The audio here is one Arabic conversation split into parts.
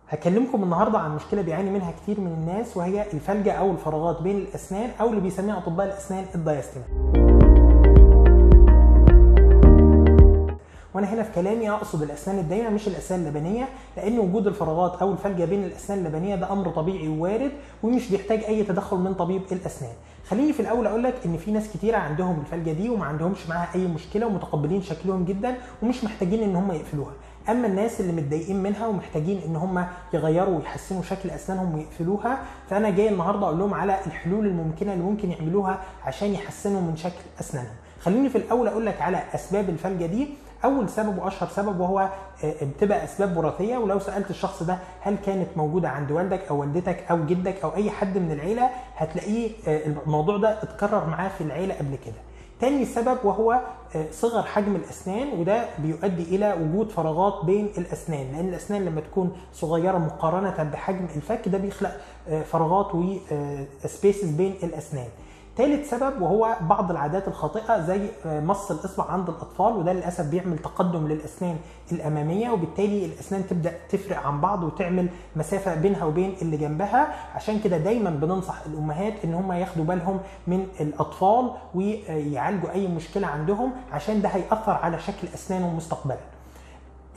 هكلمكم النهارده عن مشكله بيعاني منها كتير من الناس، وهي الفلجة او الفراغات بين الاسنان، او اللي بيسميها اطباء الاسنان الدايستيما. وانا هنا في كلامي اقصد الاسنان الدايمه مش الاسنان اللبنيه، لان وجود الفراغات او الفلجة بين الاسنان اللبنيه ده امر طبيعي ووارد ومش بيحتاج اي تدخل من طبيب الاسنان. خليني في الاول اقول لك ان في ناس كتيره عندهم الفلجة دي وما عندهمش معاها اي مشكله ومتقبلين شكلهم جدا ومش محتاجين ان هم يقفلوها. اما الناس اللي متضايقين منها ومحتاجين ان هم يغيروا ويحسنوا شكل اسنانهم ويقفلوها، فانا جاي النهارده اقول لهم على الحلول الممكنه اللي ممكن يعملوها عشان يحسنوا من شكل اسنانهم. خليني في الاول اقول لك على اسباب الفلجة دي. اول سبب واشهر سبب وهو بتبقى اسباب وراثيه، ولو سالت الشخص ده هل كانت موجوده عند والدك او والدتك او جدك او اي حد من العيله، هتلاقيه الموضوع ده اتكرر معاه في العيله قبل كده. تاني سبب وهو صغر حجم الاسنان، وده بيؤدي الى وجود فراغات بين الاسنان، لان الاسنان لما تكون صغيره مقارنه بحجم الفك ده بيخلق فراغات وسبيسز بين الاسنان. ثالث سبب وهو بعض العادات الخاطئه زي مص الاصبع عند الاطفال، وده للاسف بيعمل تقدم للاسنان الاماميه، وبالتالي الاسنان تبدا تفرق عن بعض وتعمل مسافه بينها وبين اللي جنبها. عشان كده دايما بننصح الامهات ان هم ياخدوا بالهم من الاطفال ويعالجوا اي مشكله عندهم، عشان ده هيأثر على شكل اسنانهم مستقبلا.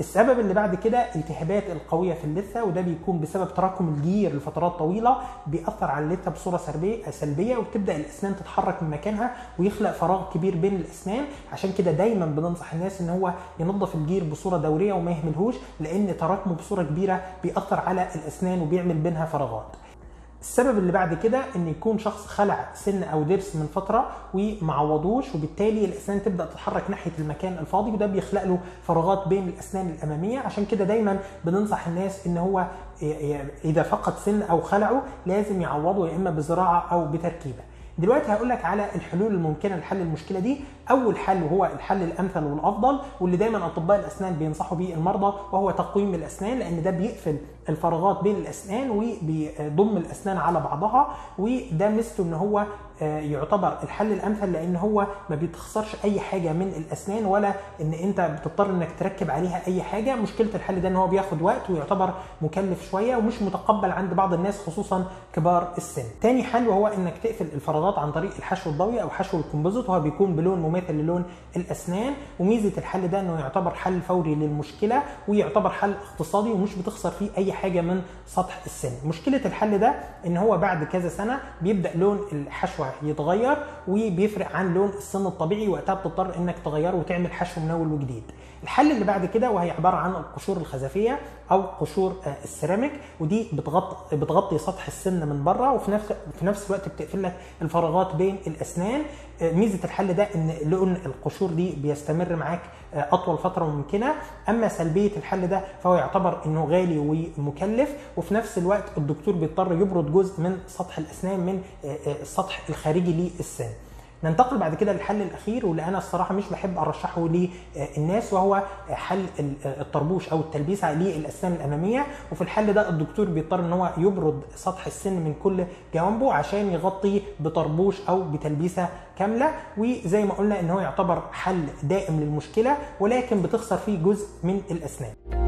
السبب اللي بعد كده التهابات القويه في اللثه، وده بيكون بسبب تراكم الجير لفترات طويله بيأثر على اللثه بصوره سلبيه، وبتبدا الاسنان تتحرك من مكانها ويخلق فراغ كبير بين الاسنان. عشان كده دايما بننصح الناس ان هو ينظف الجير بصوره دوريه وما يهملهوش، لان تراكمه بصوره كبيره بيأثر على الاسنان وبيعمل بينها فراغات. السبب اللي بعد كده ان يكون شخص خلع سن او ضرس من فتره ومعوضوش، وبالتالي الاسنان تبدا تتحرك ناحيه المكان الفاضي، وده بيخلق له فراغات بين الاسنان الاماميه. عشان كده دايما بننصح الناس ان هو اذا فقد سن او خلعه لازم يعوضه، يا اما بزراعه او بتركيبه. دلوقتي هقول لك على الحلول الممكنه لحل المشكله دي. اول حل وهو الحل الامثل والافضل واللي دايما اطباء الاسنان بينصحوا بيه المرضى، وهو تقويم الاسنان، لان ده بيقفل الفراغات بين الاسنان وبيضم الاسنان على بعضها، وده ميزته ان هو يعتبر الحل الامثل، لان هو ما بيتخسرش اي حاجه من الاسنان ولا ان انت بتضطر انك تركب عليها اي حاجه. مشكله الحل ده ان هو بياخد وقت ويعتبر مكلف شويه ومش متقبل عند بعض الناس خصوصا كبار السن. تاني حل وهو انك تقفل الفراغات عن طريق الحشو الضوئي او حشو الكومبوزيت، وهو بيكون بلون مماثل للون الاسنان. وميزه الحل ده انه يعتبر حل فوري للمشكله، ويعتبر حل اقتصادي ومش بتخسر فيه اي حاجه من سطح السن. مشكله الحل ده ان هو بعد كذا سنه بيبدا لون الحشوه يتغير وبيفرق عن لون السن الطبيعي، وقتها بتضطر انك تغيره وتعمل حشو من اول وجديد. الحل اللي بعد كده وهي عباره عن القشور الخزفيه او قشور السيراميك، ودي بتغطي سطح السن من بره، وفي نفس الوقت بتقفل لك الفراغات بين الاسنان. ميزه الحل ده ان لون القشور دي بيستمر معاك اطول فتره ممكنه. اما سلبيه الحل ده فهو يعتبر انه غالي ومكلف، وفي نفس الوقت الدكتور بيضطر يبرد جزء من سطح الاسنان من السطح الخارجي للسن. ننتقل بعد كده للحل الاخير، واللي انا الصراحه مش بحب ارشحه للناس، وهو حل الطربوش او التلبيسه للاسنان الاماميه. وفي الحل ده الدكتور بيضطر ان هو يبرد سطح السن من كل جوانبه عشان يغطي بطربوش او بتلبيسه كامله. وزي ما قلنا ان هو يعتبر حل دائم للمشكله، ولكن بتخسر فيه جزء من الاسنان.